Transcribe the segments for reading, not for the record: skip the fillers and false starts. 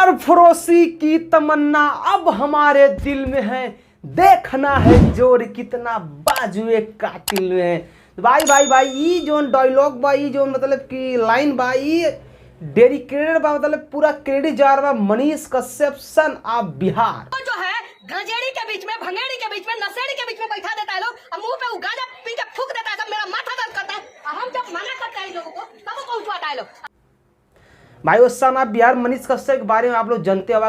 सरफरोशी की तमन्ना अब हमारे दिल में है, देखना है जोर कितना बाजुए कातिल में है। भाई भाई भाई ई जो डायलॉग बा, ई जो मतलब कि लाइन बा, ई डेडिकेटेड बा, मतलब पूरा क्रेडिट जा रहा मनीष कश्यप सन ऑफ बिहार। तो जो है गंजेड़ी के बीच में, भंगेड़ी के बीच में, नशेड़ी के बीच में बैठा देता है लोग, और मुंह पे गांजा पी के फूक देता है, सब मेरा माथा दर्द करता है। और हम जब मना करते हैं इन लोगों को तब वो उठवाता है लोग। भाई उस सन ऑफ बिहार मनीष कश्यप के बारे में आप लोग जानते हो,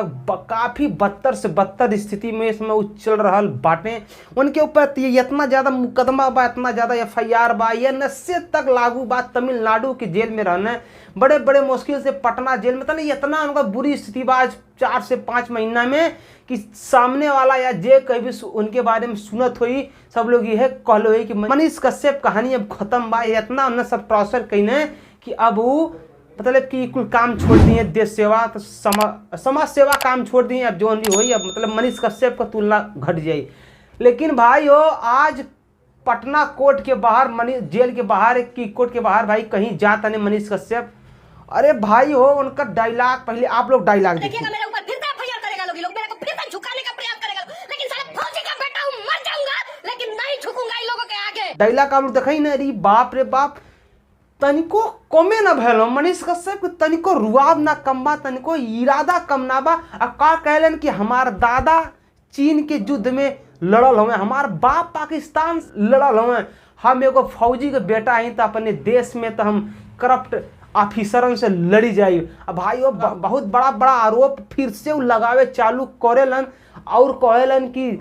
काफी बदतर से बदतर स्थिति में इसमें उछल रहा बाटे। उनके ऊपर इतना ज्यादा मुकदमा बा, इतना ज्यादा FIR बा, यह नशे तक लागू बा। तमिलनाडु की जेल में रहना बड़े बड़े मुश्किल से पटना जेल में, तो नहीं इतना उनका बुरी स्थिति बा 4 से 5 महीना में कि सामने वाला या जे कहीं भी उनके बारे में सुनत हुई सब लोग यह कहलो है कि मनीष कश्यप कहानी अब खत्म बा। इतना उन्हें सब टॉर्चर कही कि अब वो मतलब कि कुल काम छोड़ दिए, देश सेवा तो समाज सेवा काम छोड़ दिए। अब जो भी हुई अब मतलब मनीष कश्यप का तुलना घट जाई। लेकिन भाई हो आज पटना कोर्ट के बाहर, मनीष जेल के बाहर की कोर्ट के बाहर भाई कहीं जाता नहीं मनीष कश्यप। अरे भाई हो उनका डायलॉग पहले आप लोग डायलॉग देखिएगा, मेरे ऊपर फिर से FIR करेगा लोग, मेरे को फिर से झुकाने का प्रयास करेगा, लेकिन साले फौजी का बेटा हूं, मर जाऊंगा लेकिन नहीं झुकूंगा इन लोगों के आगे। डायलॉग आप लोग देखा ही ना, अरे बाप रे बाप, तनिको कमे न भैलो मनीष कश्यप के, तनिको रुआब ना कम बा, तनिको इरादा कम ना बा। आ का कहलन कि हमार दादा चीन के युद्ध में लड़ल हुए, हमार बाप पाकिस्तान लड़ल हुए, हम एगो फौजी के बेटा ही तो अपने देश में तो हम करप्ट ऑफिसरन से लड़ी जाई। अब भाई वो बहुत बड़ा बड़ा आरोप फिर से लगावे चालू करेलन और कहेलन कि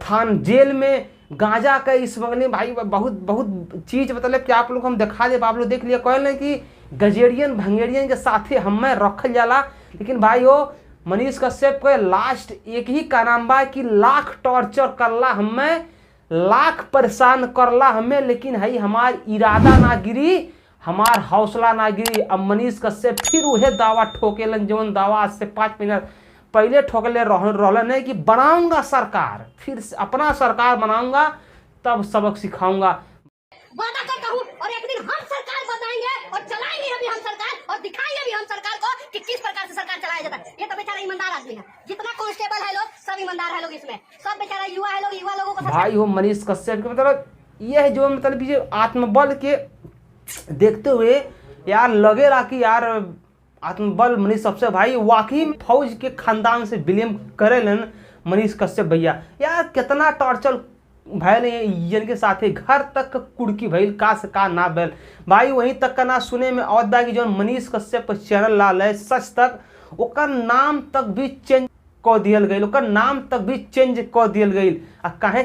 थान जेल में गांजा का स्मगलिंग भाई बहुत बहुत चीज मतलब कि आप लोग हम दिखा दे, आप लोग देख लिया। कहल कि गजेरियन भंगेरियन के साथे हमें रखल जाला। लेकिन भाई वो मनीष कश्यप के लास्ट एक ही का नाम बा कि लाख टॉर्चर करला हमें, लाख परेशान करला हमें, लेकिन है हमार इरादा ना गिरी, हमार हौसला ना गिरी। अब मनीष कश्यप फिर वह दावा ठोकेलन जौन दावा आज से 5 महीना पहले ठोकले रहलन है कि बनाऊंगा सरकार, फिर अपना सरकार बनाऊंगा तब सबक सिखाऊंगा। वादा करता हूँ और एक दिन हम सरकार बनाएंगे और चलाएंगे अभी हम सरकार, और दिखाएंगे भी हम सरकार को कि किस प्रकार से सरकार चलाया जाता है। ये तो बेचारा ईमानदार आदमी है, जितना कांस्टेबल है लोग सब ईमानदार है लोग, इसमें सब बेचारा युवा है लोग, युवा लोगों को भाई हो मनीष कश्यप के मतलब यह जो मतलब ये आत्मबल के देखते हुए यार लगे रहा कि यार आत्मबल मनीष कश्यप भाई वाकई फौज के खानदान से बिलोंग करेलन मनीष कश्यप भैया। यार कितना टॉर्चर भैल इनके साथ घर तक कुड़की भैल का से का ना भैल भाई, वहीं तक का ना सुने में और बा कि जो मनीष कश्यप चैनल लाल है सच तक ओकर नाम तक भी चेंज कर दियल गई, ओकर नाम तक भी चेंज कर दियल गई। आ काहे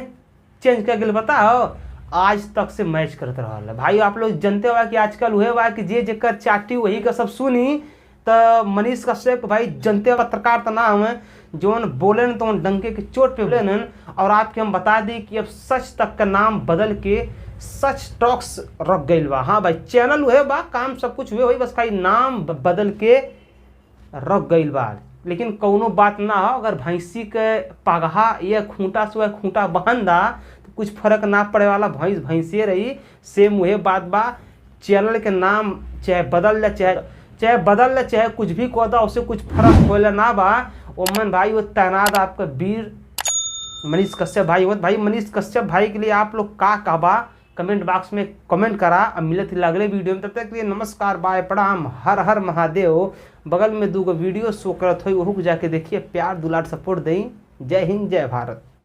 चेंज कर गई बताओ, आज तक से मैच करते रहा है भाई। आप लोग जानते हो कि आजकल हुए बा कि जे जेकर चाटी वही का सब सुनी, तो मनीष कश्यप भाई जनते पत्रकार तो ना हुए जोन बोले न तो डंके के चोट पे बोले न। और आपके हम बता दी कि अब सच तक का नाम बदल के सच टॉक्स रख गई बा। हाँ भाई चैनल हुए बा, काम सब कुछ हुए बस खाली नाम बदल के रख गई बा। लेकिन कौनो बात ना हो, अगर भैंसी के पगहा या खूंटा से वह खूंटा बहंदा तो कुछ फर्क ना पड़े वाला, भैंस भैंसे रही। सेम वही बात बा, चैनल के नाम चाहे बदल ले चाहे कुछ भी कह दो, उससे कुछ फर्क होले ना बा। ओमन भाई वो तैनात आपका वीर मनीष कश्यप भाई हो। भाई मनीष कश्यप भाई के लिए आप लोग का कहबा कमेंट बॉक्स में कमेंट करा। अब मिलत ही अगले वीडियो में, तब तक के लिए नमस्कार, बाय, प्रणाम, हर हर महादेव। बगल में 2 वीडियो शो करत हो, वह जाके देखिए, प्यार दुलार सपोर्ट दें। जय हिंद जय भारत।